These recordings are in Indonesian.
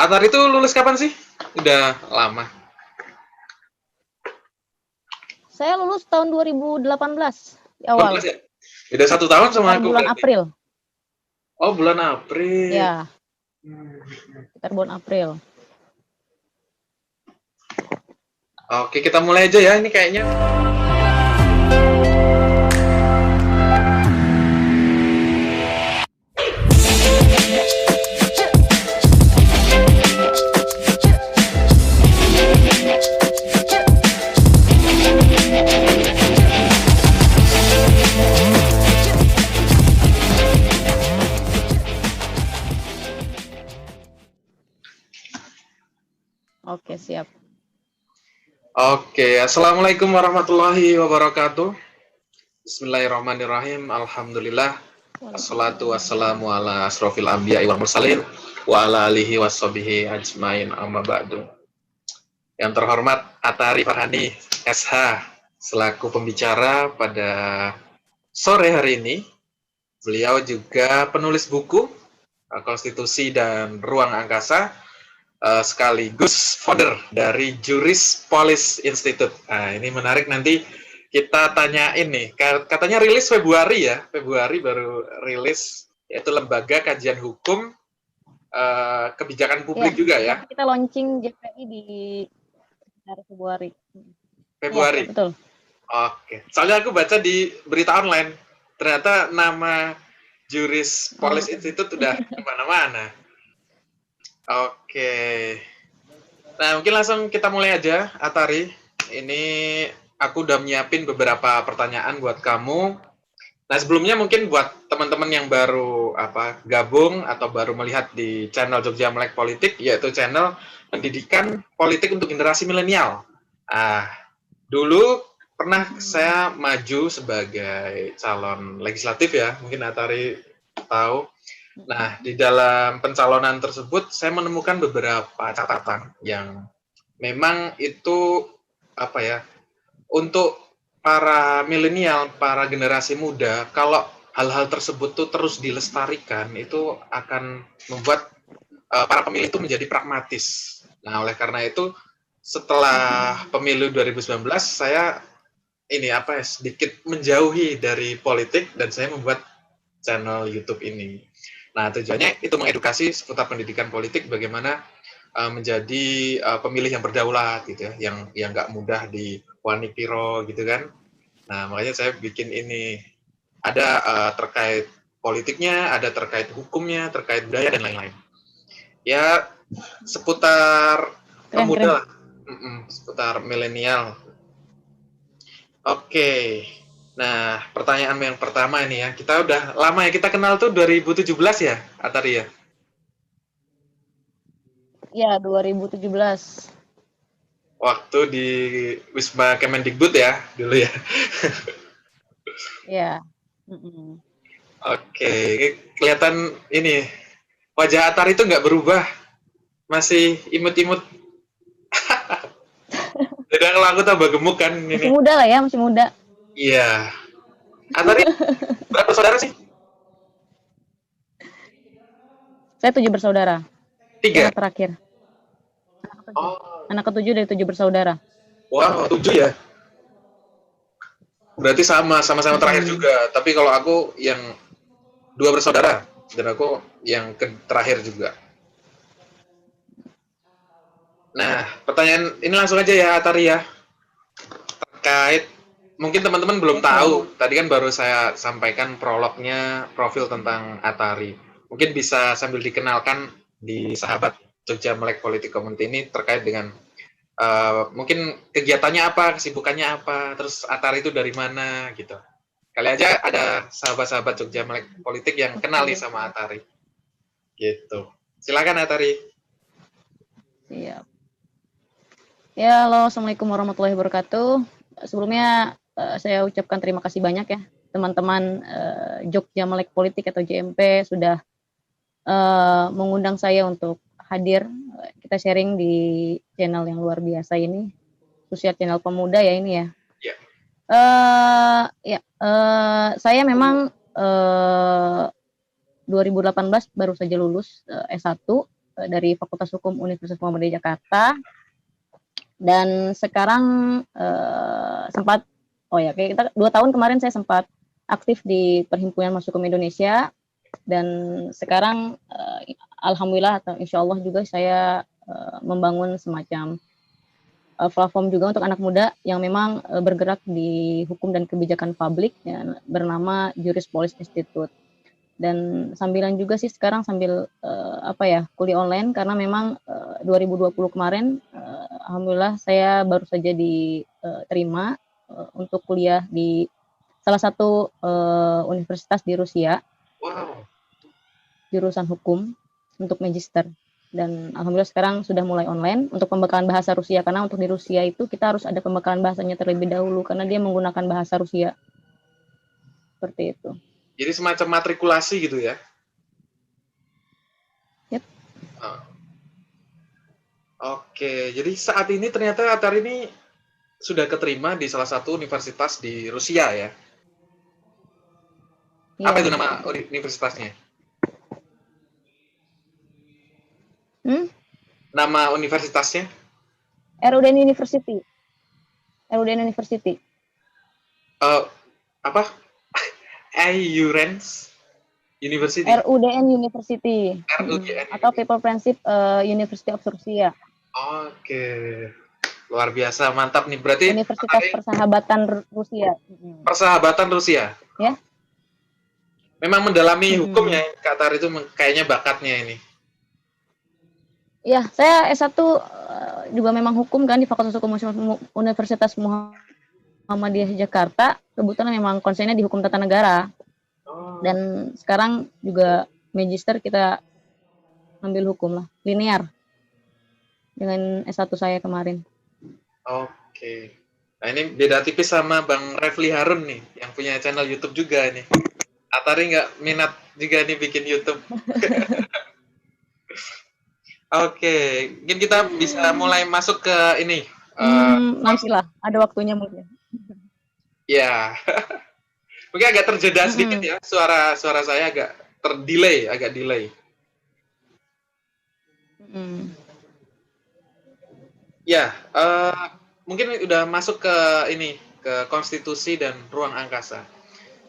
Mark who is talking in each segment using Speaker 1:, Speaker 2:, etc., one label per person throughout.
Speaker 1: Atari itu lulus kapan sih? Udah lama.
Speaker 2: Saya lulus tahun 2018 di awal.
Speaker 1: 18 ya? Beda 1 tahun sama
Speaker 2: Sekitar
Speaker 1: aku
Speaker 2: bulan
Speaker 1: berarti.
Speaker 2: April.
Speaker 1: Oh, bulan April.
Speaker 2: Ya, sekitar bulan April.
Speaker 1: Oke, kita mulai aja ya. Ini kayaknya
Speaker 2: Oke, siap.
Speaker 1: Oke, Assalamualaikum warahmatullahi wabarakatuh. Bismillahirrahmanirrahim. Alhamdulillah. Assalatu wassalamu ala asrofil anbiya'i wal mursalin wa ala alihi washabihi ajmain amma ba'du. Yang terhormat Atari Farhani SH selaku pembicara pada sore hari ini. Beliau juga penulis buku Konstitusi dan Ruang Angkasa, sekaligus founder dari Juris Police Institute. Nah, ini menarik, nanti kita tanyain nih. Katanya rilis Februari ya, Februari baru rilis, yaitu Lembaga Kajian Hukum Kebijakan Publik juga ya.
Speaker 2: Kita launching JPI di sekitar Februari.
Speaker 1: Februari.
Speaker 2: Ya, betul.
Speaker 1: Oke. Soalnya aku baca di berita online, ternyata nama Juris Police Institute udah kemana-mana. Oke. Nah, mungkin langsung kita mulai aja, Atari. Ini aku udah nyiapin beberapa pertanyaan buat kamu. Nah, sebelumnya mungkin buat teman-teman yang baru gabung atau baru melihat di channel Jogja Melek Politik, yaitu channel pendidikan politik untuk generasi milenial. Dulu pernah saya maju sebagai calon legislatif ya, mungkin Atari tahu. Nah, di dalam pencalonan tersebut saya menemukan beberapa catatan yang memang itu untuk para milenial, para generasi muda, kalau hal-hal tersebut tuh terus dilestarikan, itu akan membuat para pemilih itu menjadi pragmatis. Nah, oleh karena itu setelah pemilu 2019 saya sedikit menjauhi dari politik dan saya membuat channel YouTube ini. Nah, tujuannya itu mengedukasi seputar pendidikan politik, bagaimana menjadi pemilih yang berdaulat gitu ya, yang nggak mudah diwanipiro gitu kan. Nah, makanya saya bikin ini. Ada terkait politiknya, ada terkait hukumnya, terkait budaya dan lain-lain. Ya, seputar pemuda, seputar milenial. Oke. Nah, pertanyaan yang pertama ini ya. Kita udah lama ya, kita kenal tuh 2017 ya, Atari ya?
Speaker 2: Ya, 2017.
Speaker 1: Waktu di Wisma Kemendikbud ya, dulu ya.
Speaker 2: Ya.
Speaker 1: Oke, kelihatan ini, wajah Atari itu nggak berubah. Masih imut-imut. Beda kalau aku tambah gemuk kan ini.
Speaker 2: Masih muda lah ya, masih muda.
Speaker 1: Iya. Atari berapa saudara sih?
Speaker 2: Saya 7 bersaudara.
Speaker 1: 3?
Speaker 2: Anak terakhir.
Speaker 1: Oh.
Speaker 2: Anak ke-7 dari 7 bersaudara.
Speaker 1: Wow, 7 ya? Berarti sama-sama terakhir juga. Tapi kalau aku yang 2 bersaudara, dan aku yang terakhir juga. Nah, pertanyaan ini langsung aja ya, Atari ya. Terkait, mungkin teman-teman belum tahu, tadi kan baru saya sampaikan prolognya, profil tentang Atari. Mungkin bisa sambil dikenalkan di sahabat Jogja Melek Politik Community ini terkait dengan mungkin kegiatannya apa, kesibukannya apa, terus Atari itu dari mana gitu. Kali aja ada sahabat-sahabat Jogja Melek Politik yang kenal nih sama Atari. Gitu. Silakan Atari.
Speaker 2: Siap. Ya, halo, Assalamualaikum warahmatullahi wabarakatuh. Sebelumnya saya ucapkan terima kasih banyak ya teman-teman Jogja Melek Politik atau JMP sudah mengundang saya untuk hadir. Kita sharing di channel yang luar biasa ini, khususnya channel pemuda ya ini ya. Saya memang 2018 baru saja lulus S1 dari Fakultas Hukum Universitas Muhammadiyah Jakarta, dan sekarang sempat kayak kita 2 tahun kemarin saya sempat aktif di Perhimpunan Mas Hukum Indonesia, dan sekarang alhamdulillah atau insya Allah juga saya membangun semacam platform juga untuk anak muda yang memang bergerak di hukum dan kebijakan publik ya, bernama Juris Police Institute. Dan sambilan juga sih sekarang sambil kuliah online, karena memang 2020 kemarin alhamdulillah saya baru saja diterima untuk kuliah di salah satu universitas di Rusia.
Speaker 1: Wow.
Speaker 2: Jurusan hukum untuk magister, dan alhamdulillah sekarang sudah mulai online untuk pembekalan bahasa Rusia, karena untuk di Rusia itu kita harus ada pembekalan bahasanya terlebih dahulu karena dia menggunakan bahasa Rusia. Seperti itu.
Speaker 1: Jadi semacam matrikulasi gitu ya?
Speaker 2: Yep.
Speaker 1: Oke, jadi saat ini ternyata Atari ini sudah keterima di salah satu universitas di Rusia ya? Apa itu nama universitasnya? Nama universitasnya?
Speaker 2: RUDN University. RUDN University.
Speaker 1: Apa? Ayurens University.
Speaker 2: RUDN University.
Speaker 1: RUDN.
Speaker 2: Atau People Friendship University of Russia.
Speaker 1: Oke. Luar biasa, mantap nih. Berarti
Speaker 2: Universitas Persahabatan Rusia.
Speaker 1: Persahabatan Rusia.
Speaker 2: Ya.
Speaker 1: Memang mendalami hukum ya, Kak Tari itu kayaknya bakatnya ini.
Speaker 2: Ya, saya S1 juga memang hukum kan di Fakultas Hukum Universitas Muhammadiyah Jakarta. Kebetulan memang konsennya di hukum tata negara. Dan sekarang juga magister kita ambil hukum lah, linear. Dengan S1 saya kemarin.
Speaker 1: Oke. Nah, ini beda tipis sama Bang Refli Harun nih, yang punya channel YouTube juga nih. Atari nggak minat juga nih bikin YouTube. Oke, mungkin kita bisa mulai masuk ke ini.
Speaker 2: Nantilah, ada waktunya mungkin.
Speaker 1: Ya, mungkin agak terjeda sedikit ya, suara saya agak delay. Ya, mungkin udah masuk ke ini, ke konstitusi dan ruang angkasa.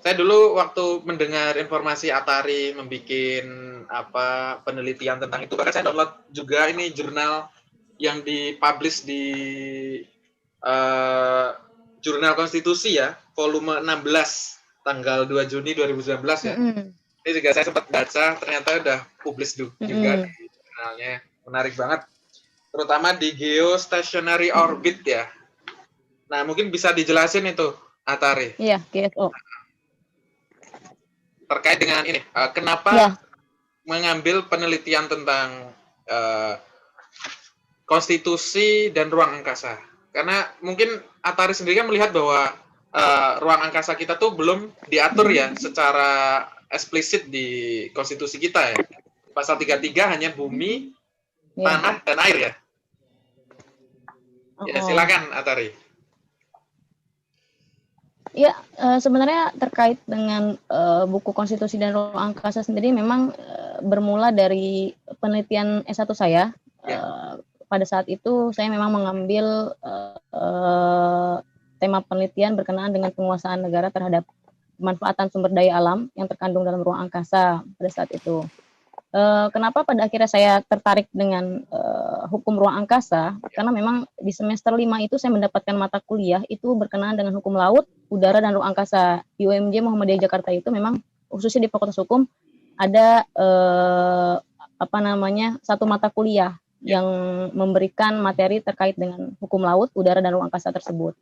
Speaker 1: Saya dulu waktu mendengar informasi Atari membuat penelitian tentang itu, bahkan saya download juga ini jurnal yang dipublish di Jurnal Konstitusi ya, volume 16 tanggal 2 Juni 2019 ya. Ini juga saya sempat baca, ternyata udah publish juga di jurnalnya. Menarik banget. Terutama di geostationary orbit ya. Nah, mungkin bisa dijelasin itu, Atari.
Speaker 2: Iya, GSO.
Speaker 1: Terkait dengan ini, kenapa mengambil penelitian tentang konstitusi dan ruang angkasa? Karena mungkin Atari sendiri kan melihat bahwa ruang angkasa kita tuh belum diatur ya secara eksplisit di konstitusi kita ya. Pasal 33 hanya bumi, tanah, dan air ya. Ya, silakan Atari.
Speaker 2: Ya, sebenarnya terkait dengan buku konstitusi dan ruang angkasa sendiri memang bermula dari penelitian S1 saya. Pada saat itu saya memang mengambil tema penelitian berkenaan dengan penguasaan negara terhadap pemanfaatan sumber daya alam yang terkandung dalam ruang angkasa pada saat itu. Kenapa pada akhirnya saya tertarik dengan hukum ruang angkasa? Karena memang di semester 5 itu saya mendapatkan mata kuliah itu berkenaan dengan hukum laut, udara, dan ruang angkasa. Di UMJ Muhammadiyah Jakarta itu memang khususnya di Fakultas Hukum ada satu mata kuliah yang memberikan materi terkait dengan hukum laut, udara, dan ruang angkasa tersebut.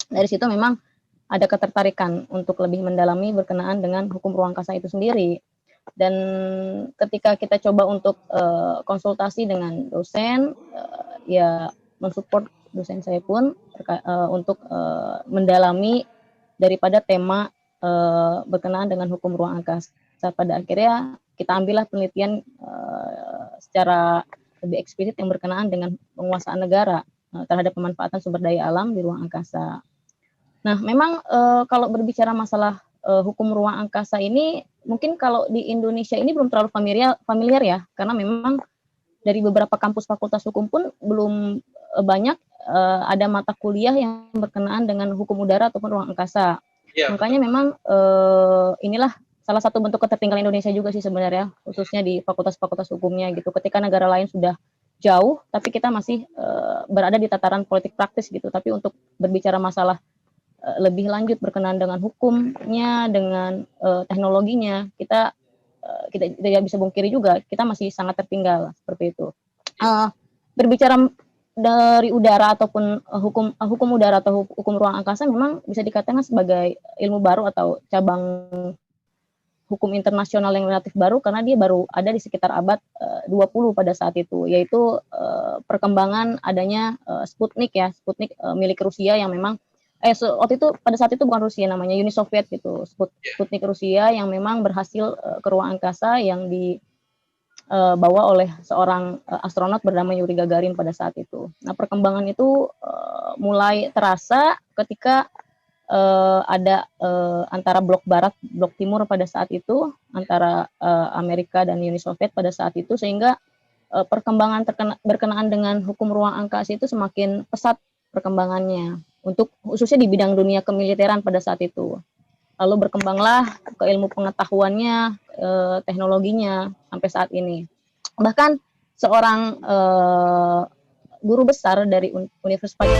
Speaker 2: Dari situ memang ada ketertarikan untuk lebih mendalami berkenaan dengan hukum ruang angkasa itu sendiri. Dan ketika kita coba untuk konsultasi dengan dosen, ya mensupport dosen saya pun untuk mendalami daripada tema berkenaan dengan hukum ruang angkasa. Pada akhirnya kita ambillah penelitian secara lebih eksplisit yang berkenaan dengan penguasaan negara terhadap pemanfaatan sumber daya alam di ruang angkasa. Nah, memang kalau berbicara masalah hukum ruang angkasa ini, mungkin kalau di Indonesia ini belum terlalu familiar ya, karena memang dari beberapa kampus fakultas hukum pun belum banyak ada mata kuliah yang berkenaan dengan hukum udara ataupun ruang angkasa.
Speaker 1: Iya,
Speaker 2: Makanya
Speaker 1: betul.
Speaker 2: memang inilah salah satu bentuk ketertinggalan Indonesia juga sih sebenarnya, khususnya di fakultas-fakultas hukumnya gitu. Ketika negara lain sudah jauh, tapi kita masih berada di tataran politik praktis gitu. Tapi untuk berbicara masalah lebih lanjut berkenaan dengan hukumnya, dengan teknologinya, kita tidak bisa bungkiri juga, kita masih sangat tertinggal seperti itu. Berbicara dari udara ataupun hukum udara atau hukum ruang angkasa memang bisa dikatakan sebagai ilmu baru atau cabang hukum internasional yang relatif baru karena dia baru ada di sekitar abad 20 pada saat itu, yaitu perkembangan adanya Sputnik ya, Sputnik milik Rusia yang memang waktu itu pada saat itu bukan Rusia, namanya Uni Soviet gitu, Sputnik Rusia yang memang berhasil ke ruang angkasa yang dibawa oleh seorang astronot bernama Yuri Gagarin pada saat itu. Nah, perkembangan itu mulai terasa ketika ada antara blok barat, blok timur pada saat itu, antara Amerika dan Uni Soviet pada saat itu, sehingga perkembangan berkenaan dengan hukum ruang angkasa itu semakin pesat perkembangannya, untuk khususnya di bidang dunia kemiliteran pada saat itu. Lalu berkembanglah ke ilmu pengetahuannya, teknologinya sampai saat ini. Bahkan seorang guru besar dari Universitas